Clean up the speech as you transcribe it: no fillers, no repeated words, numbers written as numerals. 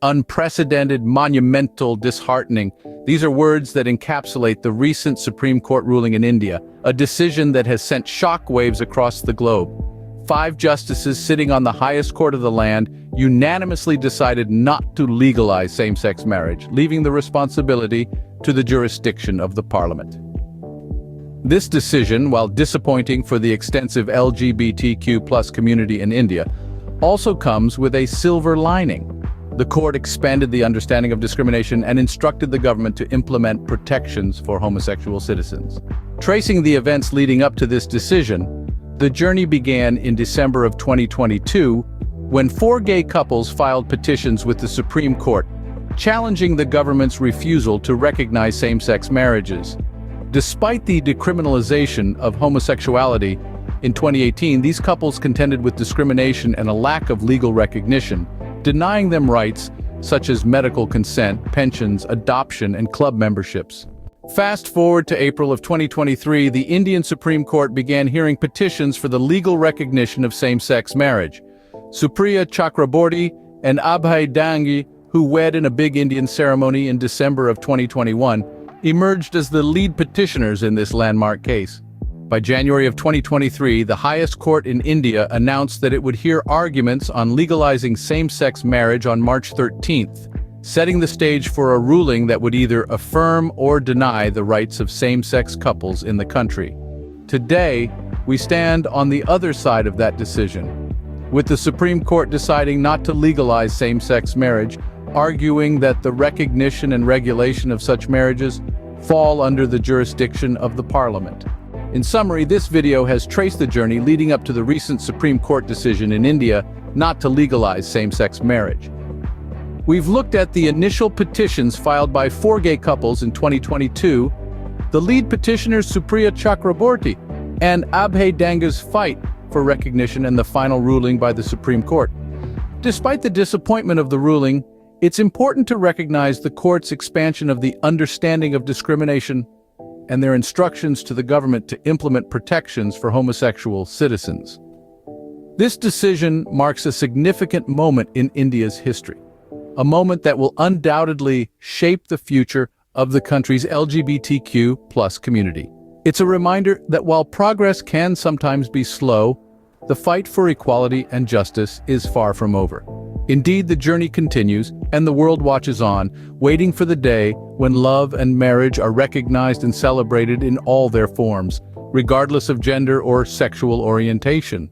Unprecedented, monumental, disheartening. These are words that encapsulate the recent Supreme Court ruling in India, a decision that has sent shockwaves across the globe. 5 justices sitting on the highest court of the land unanimously decided not to legalize same-sex marriage, leaving the responsibility to the jurisdiction of the parliament. This decision, while disappointing for the extensive LGBTQ+ community in India, also comes with a silver lining. The court expanded the understanding of discrimination and instructed the government to implement protections for homosexual citizens. Tracing the events leading up to this decision, the journey began in December of 2022, when 4 gay couples filed petitions with the Supreme Court, challenging the government's refusal to recognize same-sex marriages. Despite the decriminalization of homosexuality in 2018, these couples contended with discrimination and a lack of legal recognition, denying them rights such as medical consent, pensions, adoption, and club memberships. Fast forward to April of 2023, the Indian Supreme Court began hearing petitions for the legal recognition of same-sex marriage. Supriya Chakraborty and Abhay Dangi, who wed in a big Indian ceremony in December of 2021, emerged as the lead petitioners in this landmark case. By January of 2023, the highest court in India announced that it would hear arguments on legalizing same-sex marriage on March 13th, setting the stage for a ruling that would either affirm or deny the rights of same-sex couples in the country. Today, we stand on the other side of that decision, with the Supreme Court deciding not to legalize same-sex marriage, arguing that the recognition and regulation of such marriages fall under the jurisdiction of the Parliament. In summary, this video has traced the journey leading up to the recent Supreme Court decision in India not to legalize same-sex marriage. We've looked at the initial petitions filed by 4 gay couples in 2022, the lead petitioners Supriya Chakraborty and Abhay Dangi's fight for recognition, and the final ruling by the Supreme Court. Despite the disappointment of the ruling, it's important to recognize the court's expansion of the understanding of discrimination and their instructions to the government to implement protections for homosexual citizens. This decision marks a significant moment in India's history, a moment that will undoubtedly shape the future of the country's LGBTQ+ community. It's a reminder that while progress can sometimes be slow, the fight for equality and justice is far from over. Indeed, the journey continues, and the world watches on, waiting for the day when love and marriage are recognized and celebrated in all their forms, regardless of gender or sexual orientation.